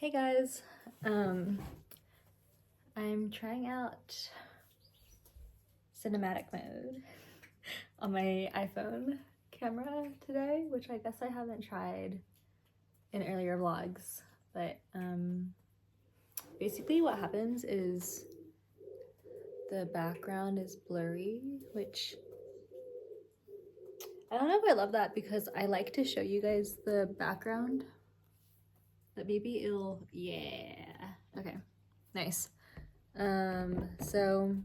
Hey guys, I'm trying out cinematic mode on my iPhone camera today, which I guess I haven't tried in earlier vlogs, but basically what happens is the background is blurry, which I don't know if I love that because I like to show you guys the background. But maybe it'll, yeah. Okay, nice. So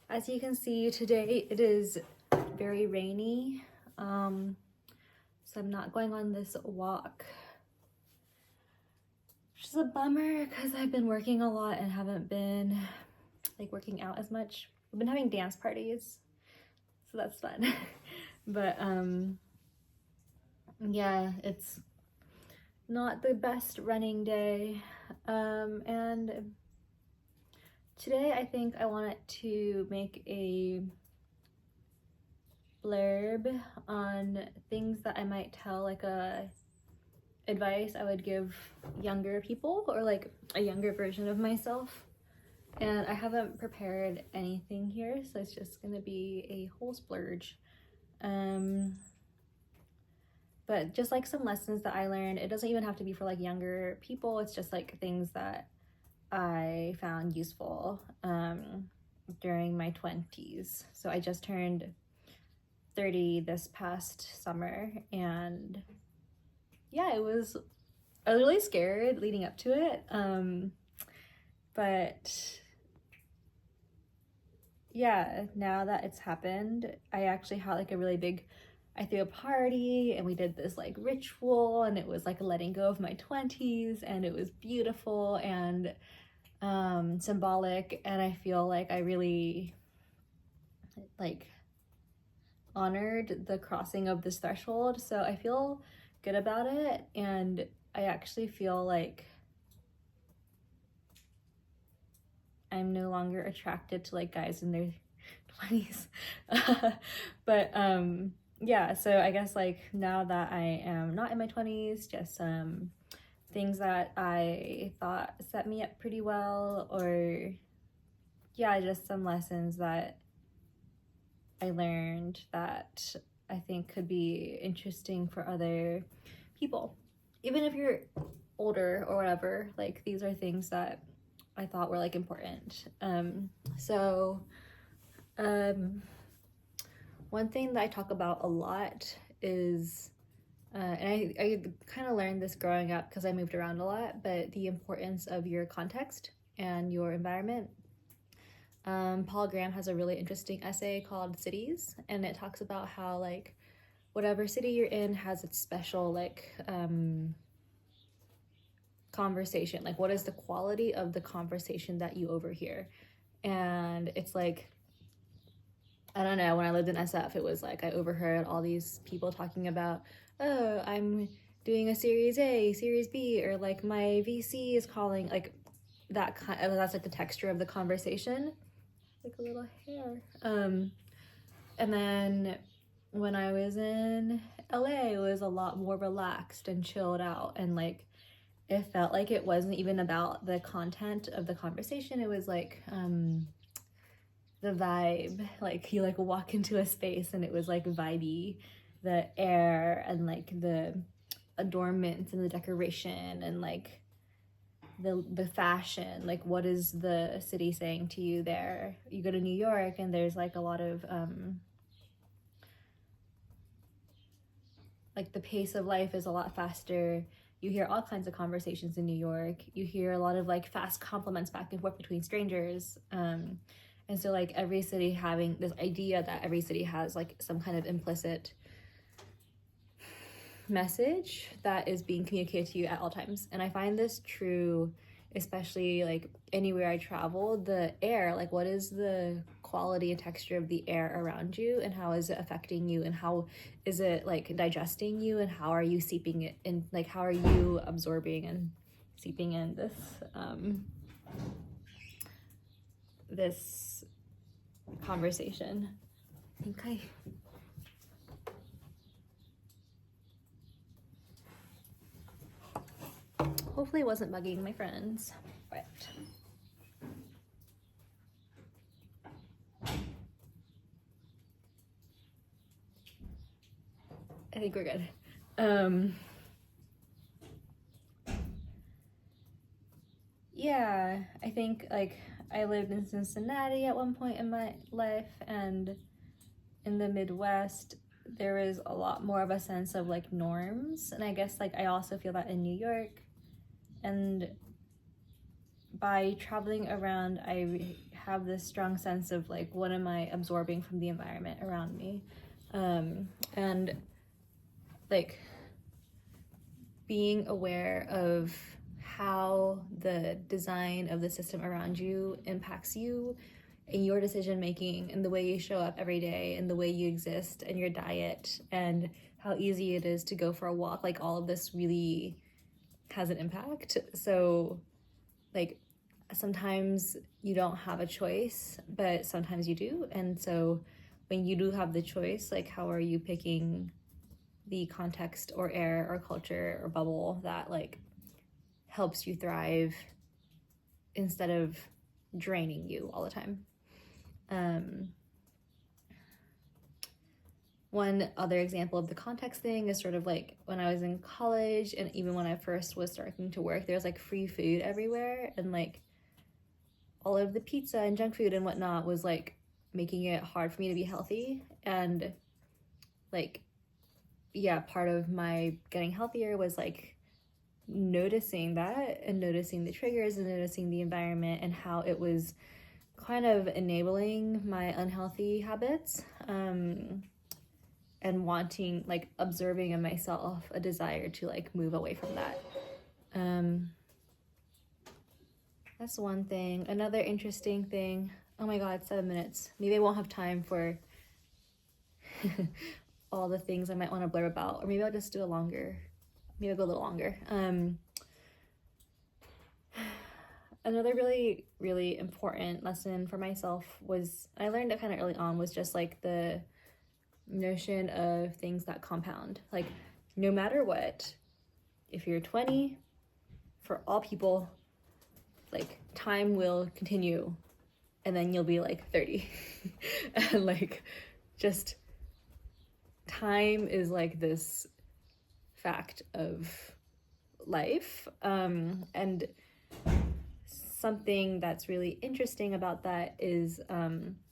as you can see today, it is very rainy. So I'm not going on this walk, which is a bummer because I've been working a lot and haven't been like working out as much. I've been having dance parties, so that's fun. But yeah, it's not the best running day, and today I think I wanted to make a blurb on things that I might tell, like advice I would give younger people or like a younger version of myself. And I haven't prepared anything here, so it's just gonna be a whole splurge. But just like some lessons that I learned, it doesn't even have to be for like younger people. It's just like things that I found useful during my 20s. So I just turned 30 this past summer, and yeah, I was really scared leading up to it. But yeah, now that it's happened, I actually had like a really big, I threw a party and we did this like ritual, and it was like letting go of my 20s, and it was beautiful and symbolic, and I feel like I really like honored the crossing of this threshold. So I feel good about it, and I actually feel like I'm no longer attracted to like guys in their 20s. But yeah, so I guess like now that I am not in my 20s, just things that I thought set me up pretty well, or yeah, just some lessons that I learned that I think could be interesting for other people. Even if you're older or whatever, like these are things that I thought were like important. One thing that I talk about a lot is, and I kind of learned this growing up because I moved around a lot, but the importance of your context and your environment. Paul Graham has a really interesting essay called Cities, and it talks about how like whatever city you're in has its special like conversation, like what is the quality of the conversation that you overhear. And it's like, I don't know, when I lived in SF, it was like I overheard all these people talking about, oh, I'm doing a series A, series B, or like my VC is calling, like that kind of, that's like the texture of the conversation, like a little hair. And then when I was in LA, it was a lot more relaxed and chilled out, and like it felt like it wasn't even about the content of the conversation. It was like the vibe, like you like walk into a space and it was like vibey, the air and like the adornments and the decoration and like the fashion, like what is the city saying to you there. You go to New York and there's like a lot of like the pace of life is a lot faster. You hear all kinds of conversations in New York. You hear a lot of like fast compliments back and forth between strangers. And so like every city having this idea that every city has like some kind of implicit message that is being communicated to you at all times. And I find this true, especially like anywhere I travel, the air, like what is the quality and texture of the air around you, and how is it affecting you, and how is it like digesting you, and how are you seeping it in, like how are you absorbing and seeping in this conversation. Okay. hopefully it wasn't bugging my friends, but I think we're good. Yeah, I think like I lived in Cincinnati at one point in my life, and in the Midwest there is a lot more of a sense of like norms, and I guess like I also feel that in New York. And by traveling around, I have this strong sense of like, what am I absorbing from the environment around me? And like being aware of how the design of the system around you impacts you and your decision making and the way you show up every day and the way you exist and your diet and how easy it is to go for a walk, like all of this really has an impact. So like sometimes you don't have a choice, but sometimes you do. And so when you do have the choice, like how are you picking the context or air or culture or bubble that like helps you thrive instead of draining you all the time? One other example of the context thing is sort of like when I was in college, and even when I first was starting to work, there's like free food everywhere, and like all of the pizza and junk food and whatnot was like making it hard for me to be healthy. And like, yeah, part of my getting healthier was like noticing that and noticing the triggers and noticing the environment and how it was kind of enabling my unhealthy habits, and wanting, like observing in myself a desire to like move away from that. That's one thing. Another interesting thing, oh my god, 7 minutes. Maybe I won't have time for all the things I might want to blur about, or maybe I'll just do a longer, maybe I'll go a little longer. Another really, really important lesson for myself was, I learned it kind of early on, was just like the notion of things that compound. Like no matter what, if you're 20, for all people, like time will continue, and then you'll be like 30. And like just time is like this fact of life. And something that's really interesting about that is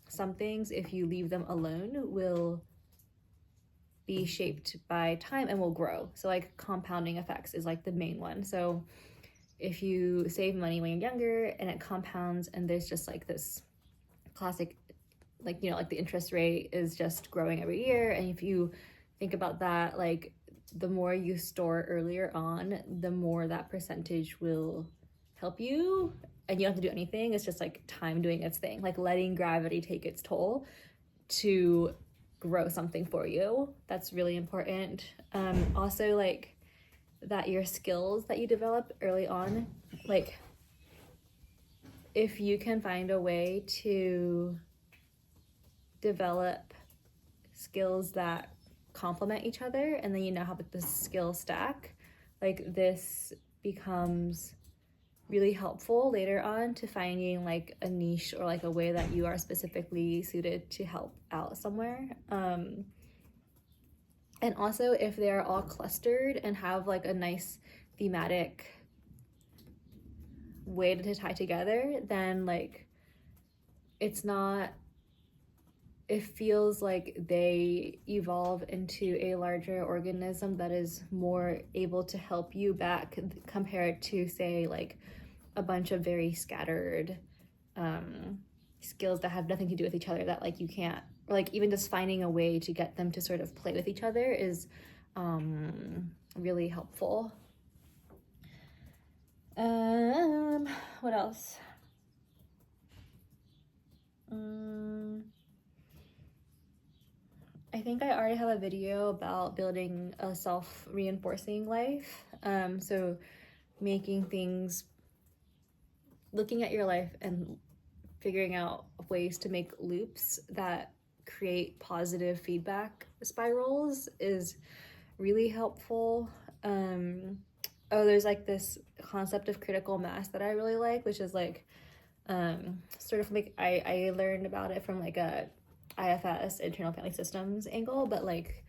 some things, if you leave them alone, will be shaped by time and will grow. So like compounding effects is like the main one. So if you save money when you're younger and it compounds, and there's just like this classic, like, you know, like the interest rate is just growing every year. And if you think about that, like the more you store earlier on, the more that percentage will help you, and you don't have to do anything. It's just like time doing its thing, like letting gravity take its toll to grow something for you. That's really important. Also, like that your skills that you develop early on, like if you can find a way to develop skills that complement each other, and then you now have like this skill stack, like this becomes really helpful later on to finding like a niche or like a way that you are specifically suited to help out somewhere. And also if they're all clustered and have like a nice thematic way to tie together, then like it's not, it feels like they evolve into a larger organism that is more able to help you back, compared to say like a bunch of very scattered skills that have nothing to do with each other, that like you can't, or like even just finding a way to get them to sort of play with each other is really helpful. What else? I think I already have a video about building a self-reinforcing life. So making things, looking at your life and figuring out ways to make loops that create positive feedback spirals is really helpful. there's like this concept of critical mass that I really like, which is like sort of like I learned about it from like a IFS, internal family systems angle, but like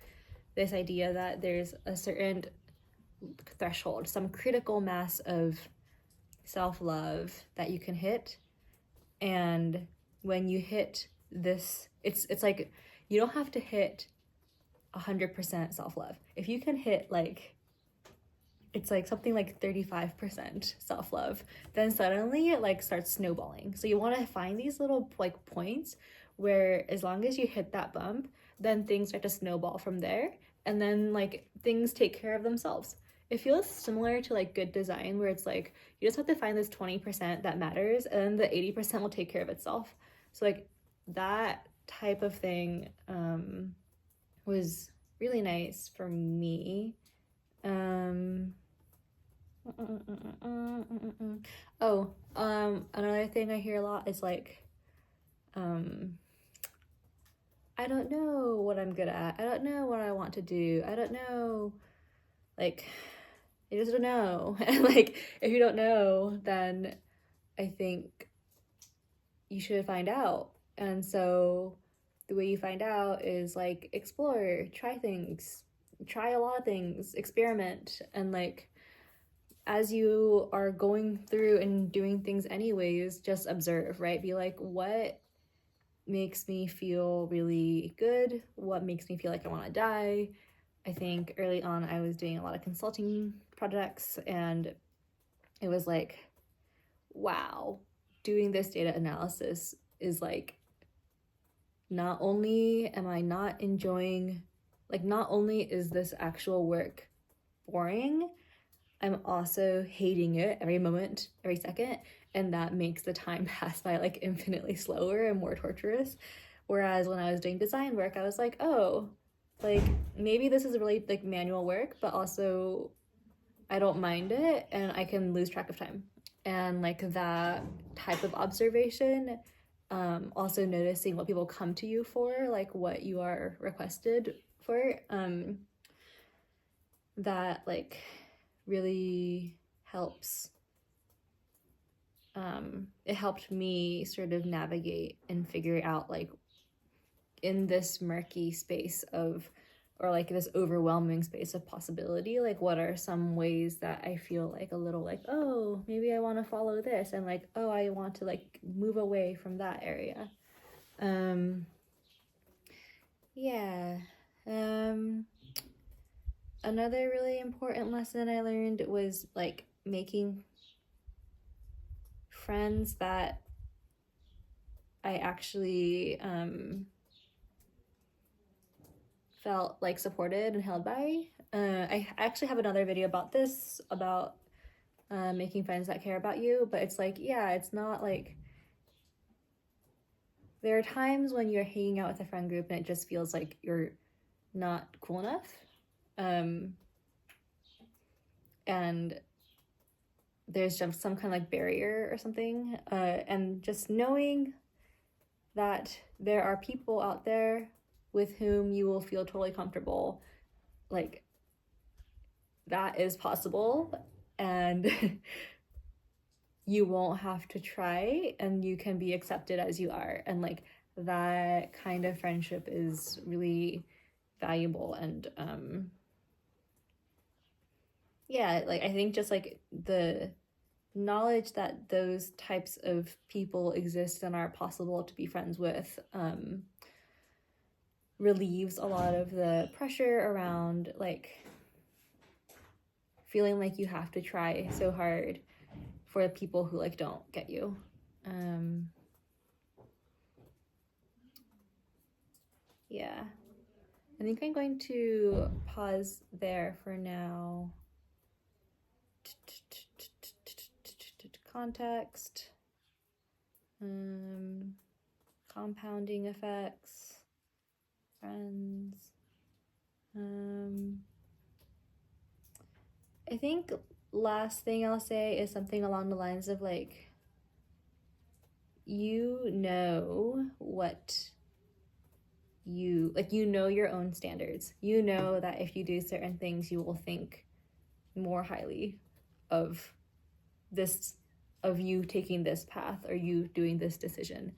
this idea that there's a certain threshold, some critical mass of self-love that you can hit, and when you hit this, it's like you don't have to hit 100% self-love. If you can hit like, it's like something like 35% self-love, then suddenly it like starts snowballing. So you want to find these little like points where as long as you hit that bump, then things start to snowball from there, and then like things take care of themselves. It feels similar to like good design, where it's like you just have to find this 20% that matters, and then the 80% will take care of itself. So like that type of thing was really nice for me. Another thing I hear a lot is like, I don't know what I'm good at. I don't know what I want to do. I don't know, like, I just don't know. And like, if you don't know, then I think you should find out. And so the way you find out is like explore, try things, try a lot of things, experiment, and like as you are going through and doing things anyways, just observe, right? Be like, what makes me feel really good? What makes me feel like I want to die? I think early on I was doing a lot of consulting projects, and it was like, wow, doing this data analysis is like, not only am I not enjoying, like, not only is this actual work boring, I'm also hating it every moment, every second, and that makes the time pass by like infinitely slower and more torturous. Whereas when I was doing design work, I was like, oh, like maybe this is really like manual work, but also I don't mind it and I can lose track of time. And like that type of observation, also noticing what people come to you for, like what you are requested for, that like really helps. It helped me sort of navigate and figure out like in this murky space of, or like this overwhelming space of possibility, like what are some ways that I feel like a little like, oh, maybe I want to follow this, and like, oh, I want to like move away from that area. Yeah. Another really important lesson I learned was like making friends that I actually felt like supported and held by. I actually have another video about this, about making friends that care about you, but it's like, yeah, it's not like, there are times when you're hanging out with a friend group and it just feels like you're not cool enough. And there's just some kind of like barrier or something. And just knowing that there are people out there with whom you will feel totally comfortable, like that is possible, and you won't have to try, and you can be accepted as you are, and like that kind of friendship is really valuable. And yeah, like I think just like the knowledge that those types of people exist and are possible to be friends with relieves a lot of the pressure around like feeling like you have to try so hard for people who like don't get you. Yeah, I think I'm going to pause there for now. Context, compounding effects, friends. I think last thing I'll say is something along the lines of like, you know what you like, you know your own standards. You know that if you do certain things, you will think more highly of this, of you taking this path or you doing this decision.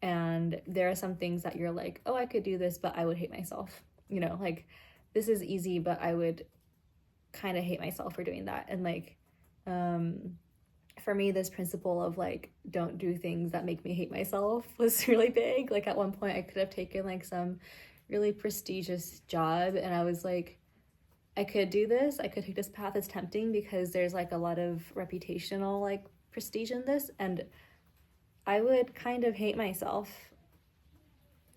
And there are some things that you're like, oh, I could do this, but I would hate myself. You know, like, this is easy, but I would kind of hate myself for doing that. And like, for me, this principle of like, don't do things that make me hate myself was really big. Like, at one point I could have taken like some really prestigious job, and I was like, I could do this, I could take this path. It's tempting because there's like a lot of reputational like prestige in this, and I would kind of hate myself.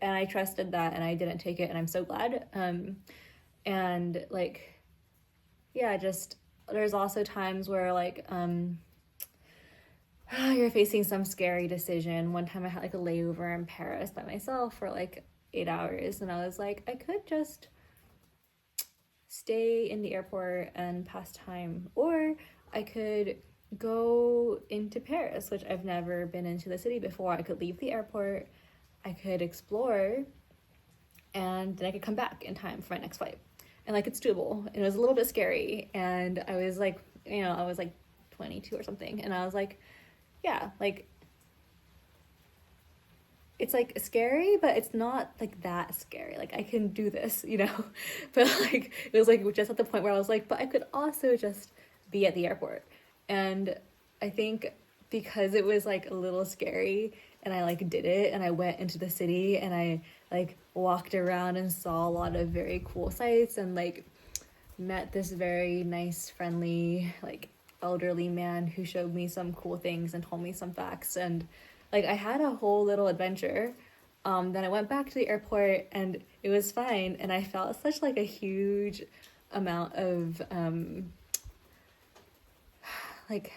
And I trusted that, and I didn't take it, and I'm so glad. And like, yeah, just, there's also times where like you're facing some scary decision. One time I had like a layover in Paris by myself for like 8 hours, and I was like, I could just stay in the airport and pass time, or I could go into Paris, which I've never been into the city before. I could leave the airport, I could explore, and then I could come back in time for my next flight. And like, it's doable. And it was a little bit scary, and I was like, you know, I was like 22 or something, and I was like, yeah, like, it's like scary, but it's not like that scary. Like, I can do this, you know. But like, it was like just at the point where I was like, but I could also just be at the airport. And I think because it was like a little scary, and I like did it, and I went into the city, and I like walked around and saw a lot of very cool sights, and like met this very nice, friendly, like elderly man who showed me some cool things and told me some facts, and like, I had a whole little adventure. Then I went back to the airport, and it was fine, and I felt such like a huge amount of like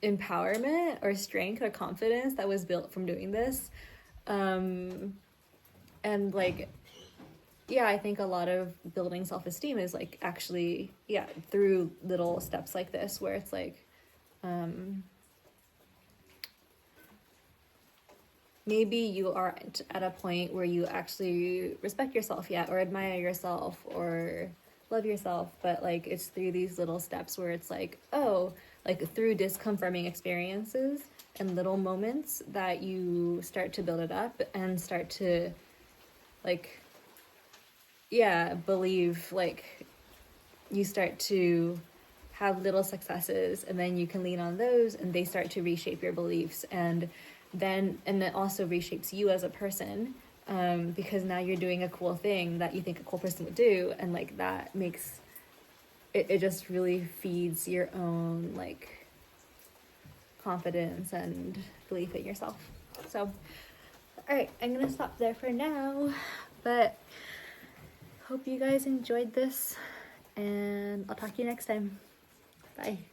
empowerment or strength or confidence that was built from doing this. And like, yeah, I think a lot of building self-esteem is like actually, yeah, through little steps like this, where it's like maybe you aren't at a point where you actually respect yourself yet, or admire yourself, or love yourself, but like, it's through these little steps where it's like, oh, like through disconfirming experiences and little moments that you start to build it up and start to like, yeah, believe, like, you start to have little successes, and then you can lean on those, and they start to reshape your beliefs, and it also reshapes you as a person, because now you're doing a cool thing that you think a cool person would do, and like, that makes it just really feeds your own like confidence and belief in yourself. So, all right, I'm gonna stop there for now, but hope you guys enjoyed this, and I'll talk to you next time. Bye.